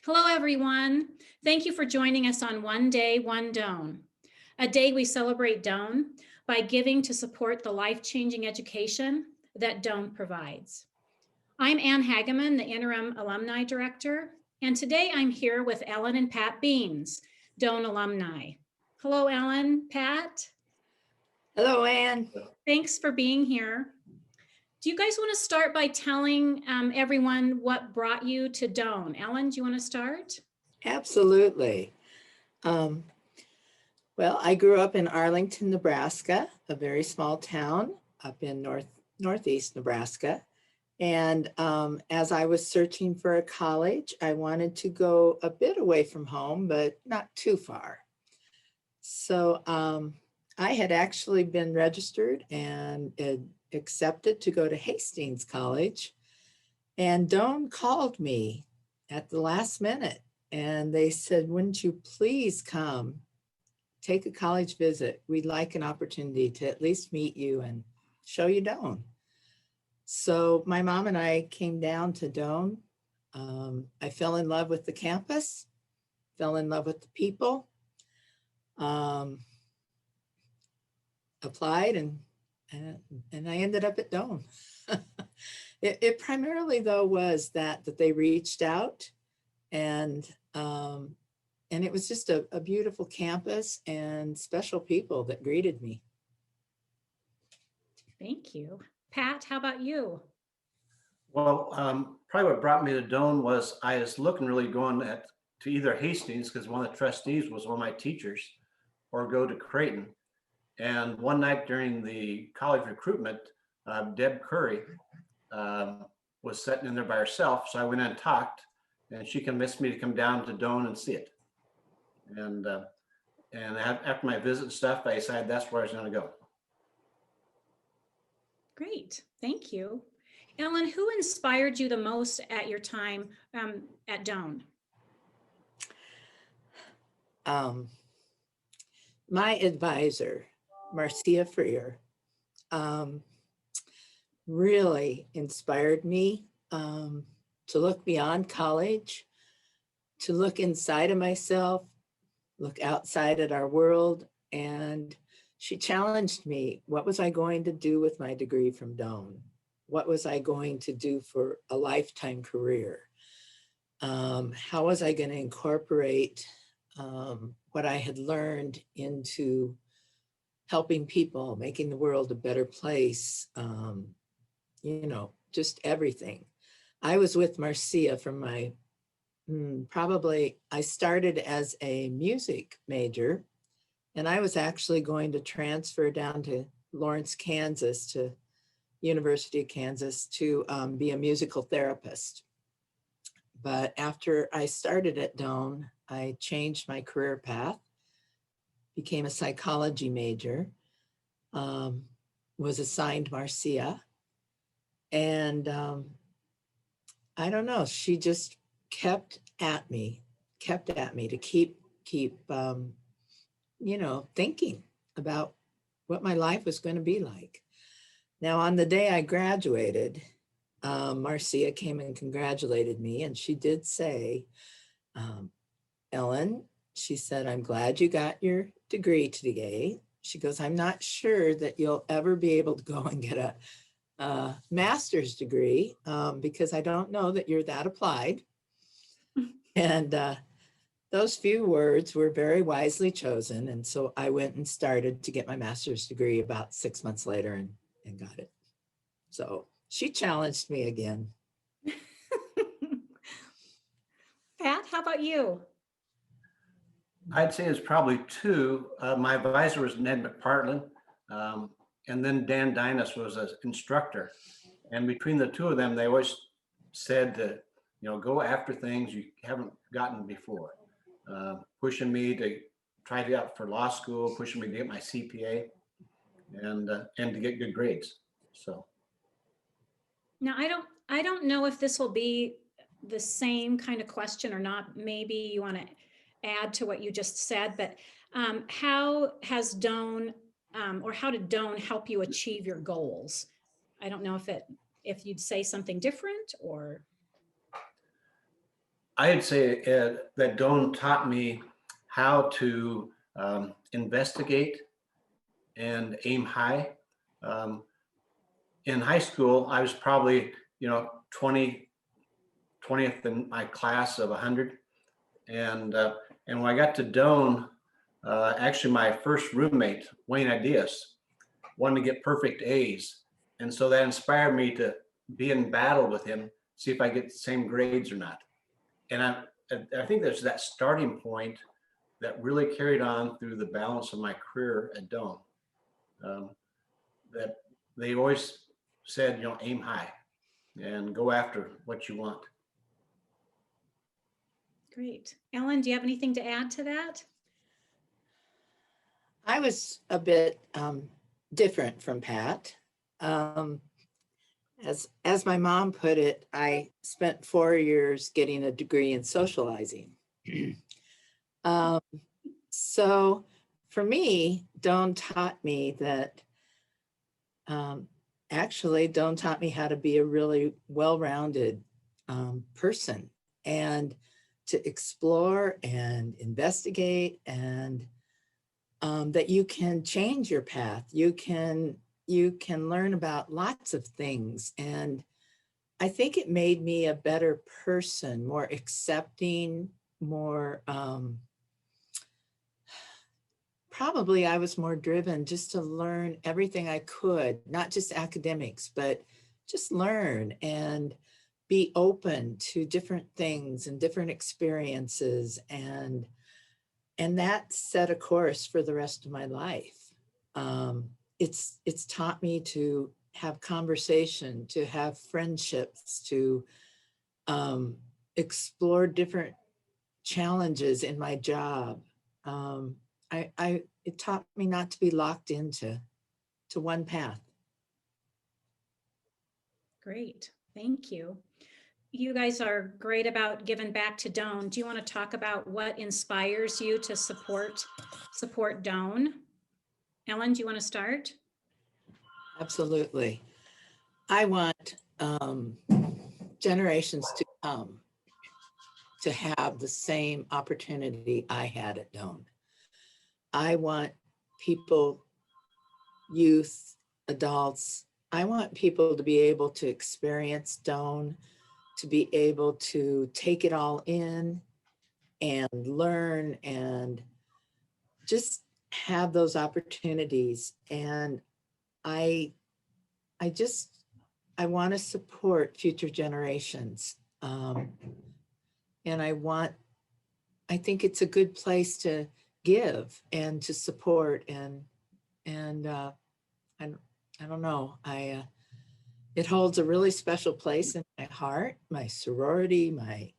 Hello, everyone. Thank you for joining us on One Day, One Doane, a day we celebrate Doane by giving to support the life-changing education that Doane provides. I'm Ann Hageman, the Interim Alumni Director, and today I'm here with Ellen and Pat Beans, Doane alumni. Hello, Ellen, Pat. Hello, Ann. Thanks for being here. Do you guys want to start by telling everyone what brought you to Doane? Ellen, do you want to start? Absolutely. Well, I grew up in Arlington, Nebraska, a very small town up in northeast Nebraska. And as I was searching for a college, I wanted to go a bit away from home, but not too far. So I had actually been registered and accepted to go to Hastings College. And Doane called me at the last minute and they said, wouldn't you please come take a college visit? We'd like an opportunity to at least meet you and show you Doane. So my mom and I came down to Doane. I fell in love with the campus, fell in love with the people, applied and I ended up at Doane. It primarily though was that they reached out and it was just a beautiful campus and special people that greeted me. Thank you. Pat, how about you? Well, probably what brought me to Doane was I was looking really going to either Hastings because one of the trustees was one of my teachers, or go to Creighton. And one night during the college recruitment, Deb Curry was sitting in there by herself. So I went in and talked, and she convinced me to come down to Doane and see it. And after my visit and stuff, I decided that's where I was going to go. Great, thank you. Ellen, who inspired you the most at your time at Doane? My advisor, Marcia Freer, really inspired me to look beyond college, to look inside of myself, look outside at our world. And she challenged me. What was I going to do with my degree from Doane? What was I going to do for a lifetime career? How was I going to incorporate what I had learned into helping people, making the world a better place, just everything. I was with Marcia from my, I started as a music major, and I was actually going to transfer down to Lawrence, Kansas, to University of Kansas to be a musical therapist. But after I started at Doane, I changed my career path, became a psychology major, was assigned Marcia. And I don't know, she just kept at me to keep thinking about what my life was going to be like. Now, on the day I graduated, Marcia came and congratulated me, and she did say, Ellen, she said, I'm glad you got your degree today. She goes, I'm not sure that you'll ever be able to go and get a master's degree because I don't know that you're that applied. And those few words were very wisely chosen. And so I went and started to get my master's degree about 6 months later and got it. So she challenged me again. Pat, how about you? I'd say it's probably two. My advisor was Ned McPartland, and then Dan Dinus was an instructor. And between the two of them, they always said to, go after things you haven't gotten before. Pushing me to try to get out for law school, pushing me to get my CPA, and to get good grades. So. Now, I don't know if this will be the same kind of question or not. Maybe you want to add to what you just said, but how has Doane or how did Doane help you achieve your goals? I don't know if you'd say something different or. I'd say that Doane taught me how to investigate and aim high. Um, in high school, I was probably, 20th in my class of 100. And when I got to Doane, actually my first roommate, Wayne Ideus, wanted to get perfect A's. And so that inspired me to be in battle with him, see if I get the same grades or not. And I think there's that starting point that really carried on through the balance of my career at Doane. That they always said, aim high and go after what you want. Great. Ellen, do you have anything to add to that? I was a bit different from Pat. As my mom put it, I spent 4 years getting a degree in socializing. So for me, Doane taught me that, actually Doane taught me how to be a really well-rounded person, and to explore and investigate, and that you can change your path. You can learn about lots of things. And I think it made me a better person, more accepting, more, probably I was more driven just to learn everything I could, not just academics, but just learn and be open to different things and different experiences. And that set a course for the rest of my life. It's taught me to have conversation, to have friendships, to explore different challenges in my job. It taught me not to be locked into one path. Great, thank you. You guys are great about giving back to Doane. Do you want to talk about what inspires you to support Doane? Ellen, do you want to start? Absolutely. I want generations to come to have the same opportunity I had at Doane. I want people, youth, adults, I want people to be able to experience Doane, to be able to take it all in and learn and just have those opportunities. And I want to support future generations. And I think it's a good place to give and to support, and I don't know, it holds a really special place in my heart, my sorority, my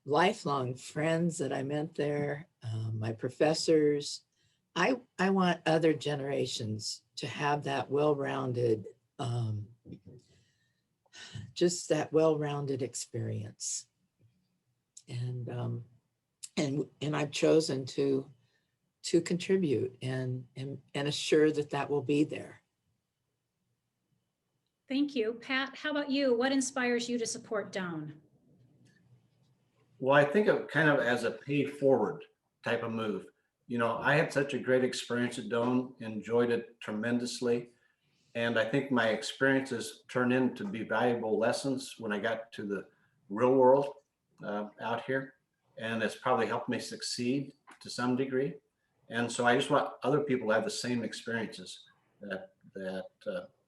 lifelong friends that I met there, my professors. I want other generations to have that well-rounded, just that well-rounded experience. And I've chosen to contribute and assure that will be there. Thank you. Pat, how about you? What inspires you to support Doane? Well, I think of kind of as a pay forward type of move. I had such a great experience at Doane, enjoyed it tremendously. And I think my experiences turned into be valuable lessons when I got to the real world out here. And it's probably helped me succeed to some degree. And so I just want other people to have the same experiences that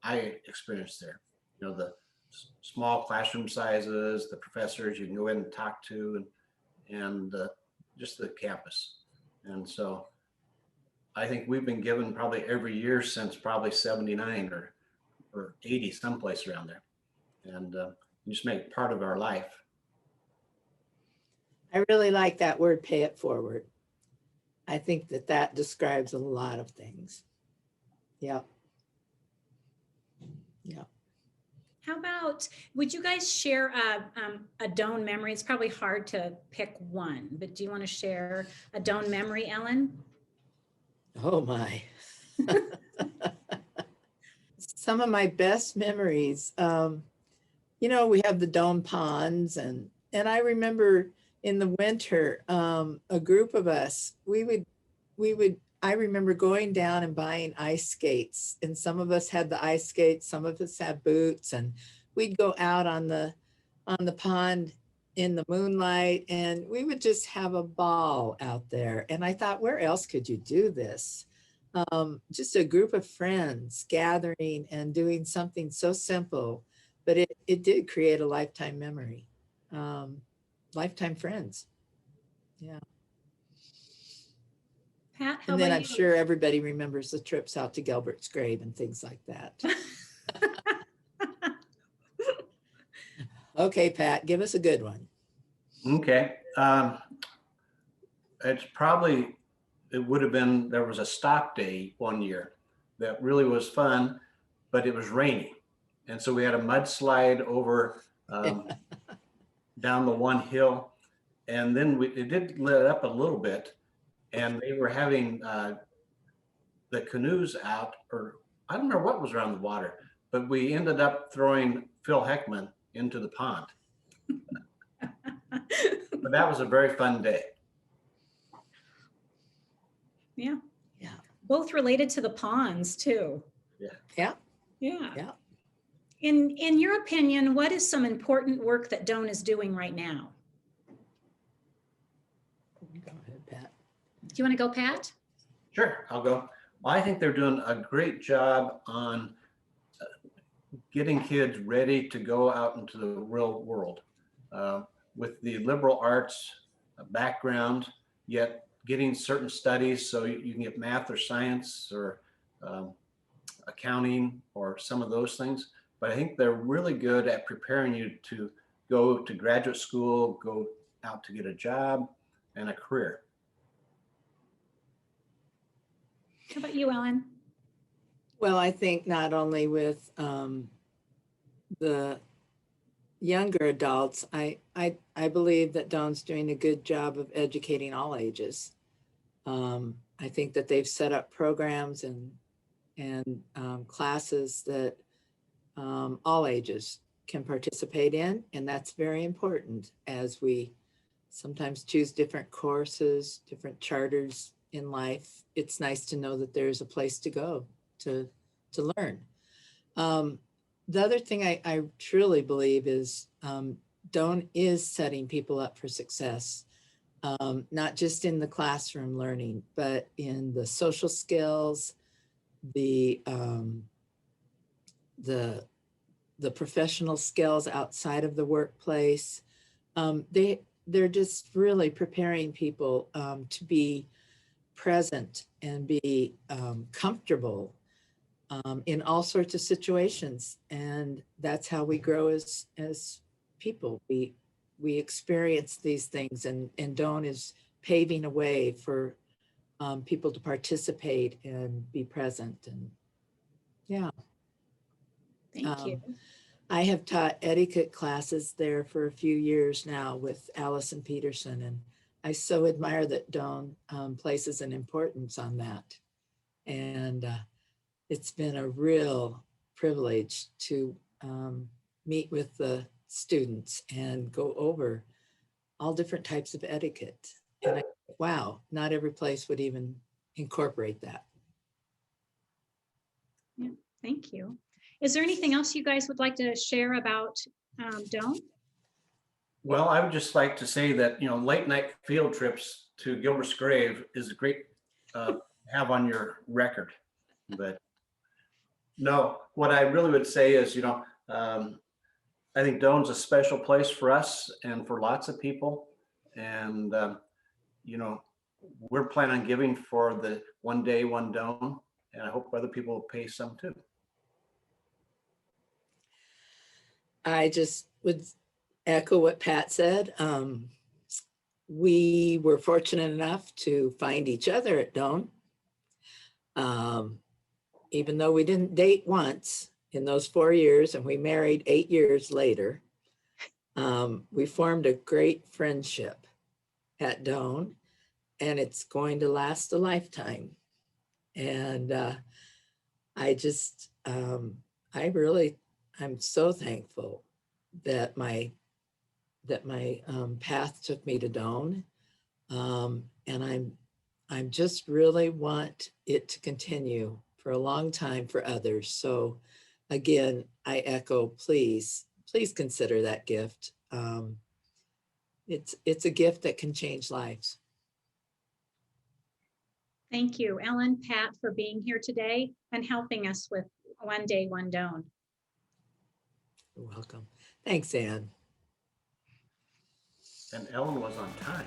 I experienced there. The small classroom sizes, the professors you can go in and talk to, and just the campus. And so I think we've been given probably every year since probably 79 or 80, someplace around there. And you just make part of our life. I really like that word, pay it forward. I think that describes a lot of things. Yeah. Yeah. How about, would you guys share a Doane memory? It's probably hard to pick one, but do you want to share a Doane memory, Ellen? Oh my. Some of my best memories, we have the Doane ponds, and And I remember in the winter, a group of us, I remember going down and buying ice skates, and some of us had the ice skates, some of us had boots, and we'd go out on the pond in the moonlight, and we would just have a ball out there. And I thought, where else could you do this? Just a group of friends gathering and doing something so simple, but it did create a lifetime memory. Um, Lifetime friends. Yeah. Pat, how And then about I'm sure everybody remembers the trips out to Gilbert's grave and things like that. Okay, Pat, give us a good one. Okay. It's probably, it would have been, there was a stock day one year that really was fun, but it was raining. And so we had a mudslide over down the one hill. And then it did let up a little bit. And they were having the canoes out, or I don't remember what was around the water, but we ended up throwing Phil Heckman into the pond. But that was a very fun day. Yeah. Yeah. Both related to the ponds too. Yeah. Yeah. Yeah. Yeah. In your opinion, what is some important work that Doane is doing right now? Go ahead, Pat. Do you want to go, Pat? Sure, I'll go. Well, I think they're doing a great job on getting kids ready to go out into the real world with the liberal arts background, yet getting certain studies so you can get math or science or accounting or some of those things. But I think they're really good at preparing you to go to graduate school, go out to get a job and a career. How about you, Ellen? Well, I think not only with the younger adults, I believe that Doane's doing a good job of educating all ages. I think that they've set up programs and classes that all ages can participate in, and that's very important as we sometimes choose different courses, different charters in life. It's nice to know that there's a place to go to learn. The other thing I truly believe is Doane is setting people up for success, not just in the classroom learning, but in the social skills, the professional skills outside of the workplace. They're just really preparing people to be present and be comfortable in all sorts of situations. And that's how we grow as people. We experience these things, and Doane is paving a way for people to participate and be present. And yeah. Thank you. I have taught etiquette classes there for a few years now with Allison Peterson, and I so admire that Doane places an importance on that. And it's been a real privilege to meet with the students and go over all different types of etiquette. And wow, not every place would even incorporate that. Yeah, thank you. Is there anything else you guys would like to share about Doane? Well, I would just like to say that, late night field trips to Gilbert's grave is a great have on your record. But no, what I really would say is, I think Doane's a special place for us and for lots of people. And, we're planning on giving for the one day, one Doane. And I hope other people will pay some too. I just would echo what Pat said. We were fortunate enough to find each other at Doane. Even though we didn't date once in those 4 years and we married 8 years later, we formed a great friendship at Doane, and it's going to last a lifetime. And I'm so thankful that my that my path took me to Doane. And I'm just really want it to continue for a long time for others. So again, I echo, please consider that gift. It's a gift that can change lives. Thank you, Ellen, Pat, for being here today and helping us with One Day, One Doane. You're welcome. Thanks, Anne. And Ellen was on time.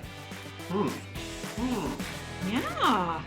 Yeah.